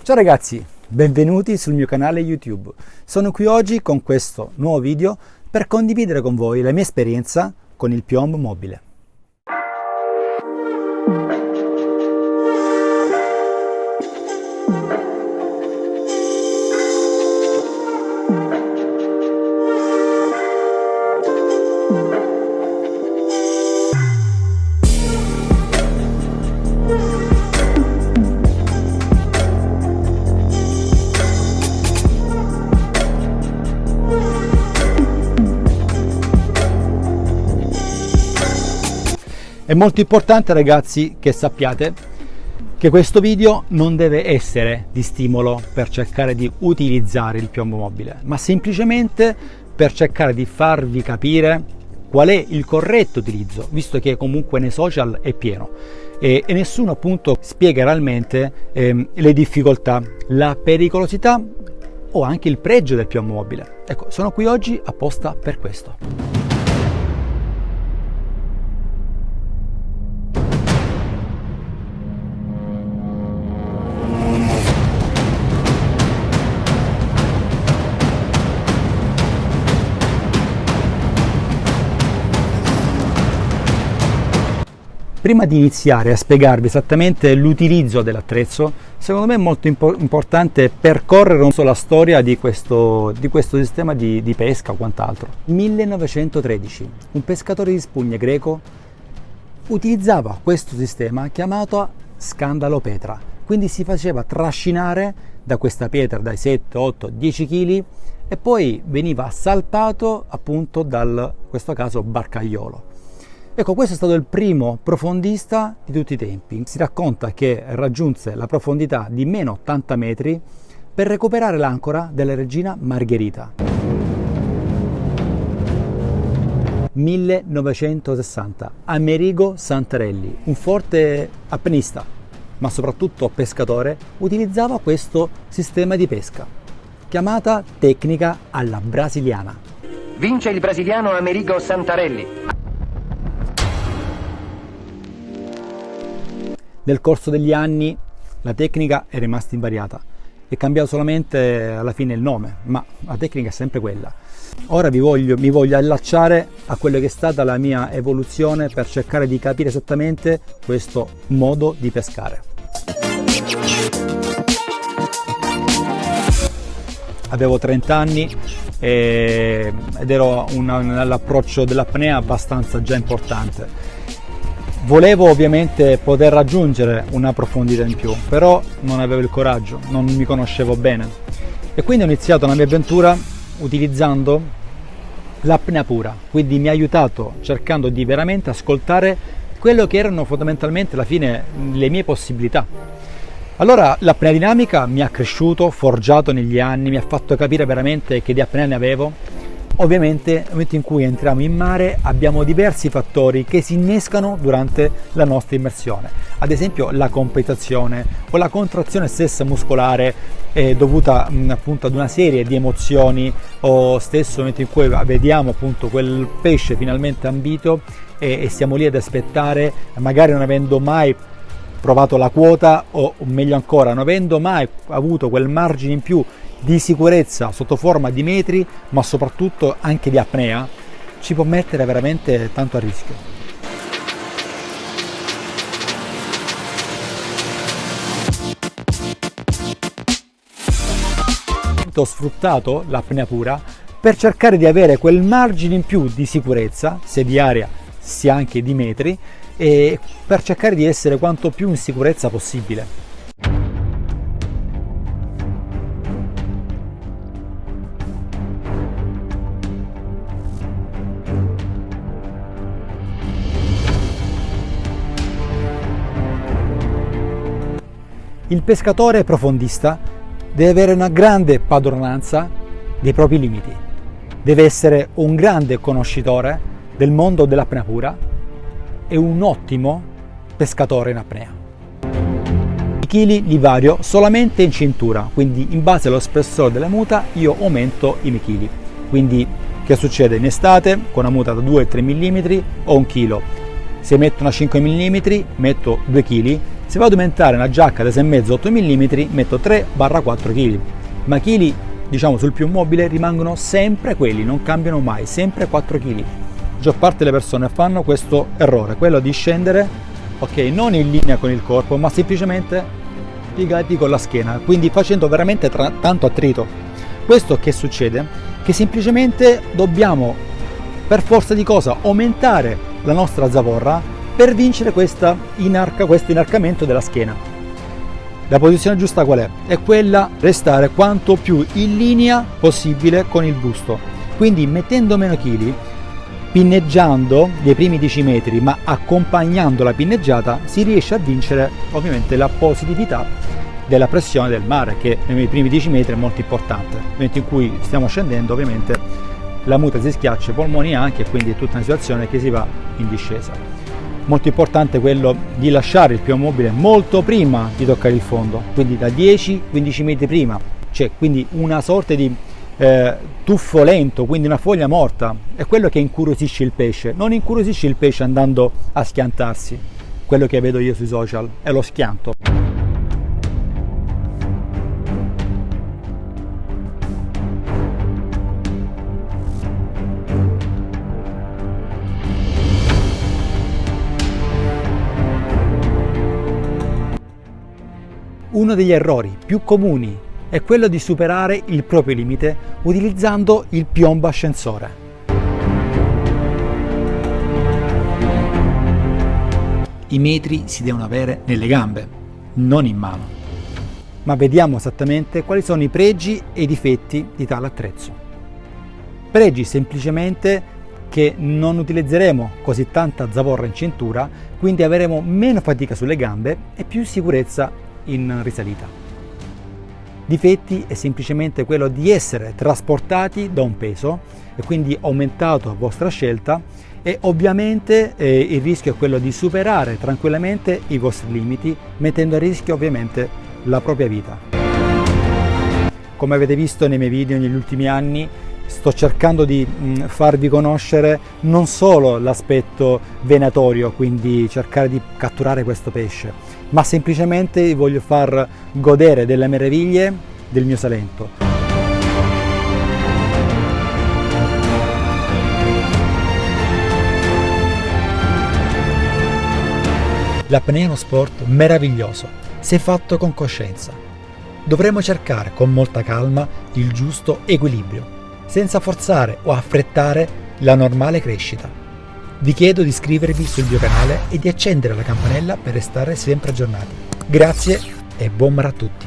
Ciao ragazzi, benvenuti sul mio canale YouTube. Sono qui oggi con questo nuovo video per condividere con voi la mia esperienza con il piombo mobile. È molto importante ragazzi che sappiate che questo video non deve essere di stimolo per cercare di utilizzare il piombo mobile, ma semplicemente per cercare di farvi capire qual è il corretto utilizzo, visto che comunque nei social è pieno e nessuno appunto spiega realmente le difficoltà, la pericolosità o anche il pregio del piombo mobile. Ecco, sono qui oggi apposta per questo. Prima di iniziare a spiegarvi esattamente l'utilizzo dell'attrezzo, secondo me è molto importante percorrere non solo la storia di questo sistema di pesca o quant'altro. Nel 1913 un pescatore di spugne greco utilizzava questo sistema chiamato scandalopetra, quindi si faceva trascinare da questa pietra dai 7, 8, 10 kg e poi veniva salpato appunto in questo caso barcaiolo. Ecco, questo è stato il primo profondista di tutti i tempi. Si racconta che raggiunse la profondità di meno 80 metri per recuperare l'ancora della regina Margherita. 1960, Amerigo Santarelli, un forte apnista, ma soprattutto pescatore, utilizzava questo sistema di pesca, chiamata tecnica alla brasiliana. Vince il brasiliano Amerigo Santarelli. Nel corso degli anni la tecnica è rimasta invariata, è cambiato solamente alla fine il nome, ma la tecnica è sempre quella. Ora mi voglio allacciare a quello che è stata la mia evoluzione per cercare di capire esattamente questo modo di pescare. Avevo 30 anni ed ero nell'approccio dell'apnea abbastanza già importante. Volevo ovviamente poter raggiungere una profondità in più, però non avevo il coraggio, non mi conoscevo bene e quindi ho iniziato la mia avventura utilizzando l'apnea pura, quindi mi ha aiutato cercando di veramente ascoltare quello che erano fondamentalmente alla fine le mie possibilità. Allora l'apnea dinamica mi ha cresciuto, forgiato negli anni, mi ha fatto capire veramente che di apnea ne avevo. Ovviamente nel momento in cui entriamo in mare abbiamo diversi fattori che si innescano durante la nostra immersione, ad esempio la compensazione o la contrazione stessa muscolare dovuta appunto ad una serie di emozioni, o stesso nel momento in cui vediamo appunto quel pesce finalmente ambito e stiamo lì ad aspettare, magari non avendo mai provato la quota o meglio ancora non avendo mai avuto quel margine in più di sicurezza sotto forma di metri, ma soprattutto anche di apnea, ci può mettere veramente tanto a rischio. Ho sfruttato l'apnea pura per cercare di avere quel margine in più di sicurezza, sia di aria sia anche di metri, e per cercare di essere quanto più in sicurezza possibile. Il pescatore profondista deve avere una grande padronanza dei propri limiti, deve essere un grande conoscitore del mondo dell'apnea pura e un ottimo pescatore in apnea. I chili li vario solamente in cintura, quindi in base allo spessore della muta io aumento i miei chili. Quindi che succede? In estate con una muta da 2-3 mm ho 1 kg, se metto una 5 mm metto 2 kg, Se vado ad aumentare una giacca da 6,5-8 mm metto 3-4 kg, ma chili diciamo sul più mobile rimangono sempre quelli, non cambiano mai, sempre 4 kg. Maggior parte delle persone fanno questo errore, quello di scendere, ok, non in linea con il corpo, ma semplicemente piegati con la schiena, quindi facendo veramente tanto attrito. Questo che succede? Che semplicemente dobbiamo per forza di cosa aumentare la nostra zavorra per vincere questo inarcamento della schiena. La posizione giusta qual è? È quella di restare quanto più in linea possibile con il busto, quindi mettendo meno chili, pinneggiando dei primi 10 metri, ma accompagnando la pinneggiata si riesce a vincere ovviamente la positività della pressione del mare, che nei primi 10 metri è molto importante. Nel momento in cui stiamo scendendo ovviamente la muta si schiaccia i polmoni anche, e quindi è tutta una situazione che si va in discesa. Molto importante quello di lasciare il piomobile molto prima di toccare il fondo, quindi da 10-15 metri prima, cioè quindi una sorta di tuffo lento, quindi una foglia morta, è quello che incuriosisce il pesce. Non incuriosisce il pesce andando a schiantarsi, quello che vedo io sui social è lo schianto. Uno degli errori più comuni è quello di superare il proprio limite utilizzando il piombo ascensore. I metri si devono avere nelle gambe, non in mano. Ma vediamo esattamente quali sono i pregi e i difetti di tale attrezzo. Pregi semplicemente che non utilizzeremo così tanta zavorra in cintura, quindi avremo meno fatica sulle gambe e più sicurezza in risalita. Difetti è semplicemente quello di essere trasportati da un peso e quindi aumentato a vostra scelta, e ovviamente il rischio è quello di superare tranquillamente i vostri limiti, mettendo a rischio ovviamente la propria vita. Come avete visto nei miei video negli ultimi anni, sto cercando di farvi conoscere non solo l'aspetto venatorio, quindi cercare di catturare questo pesce, ma semplicemente vi voglio far godere delle meraviglie del mio Salento. L'apnea è uno sport meraviglioso, se fatto con coscienza. Dovremo cercare con molta calma il giusto equilibrio, senza forzare o affrettare la normale crescita. Vi chiedo di iscrivervi sul mio canale e di accendere la campanella per restare sempre aggiornati. Grazie e buon mare a tutti!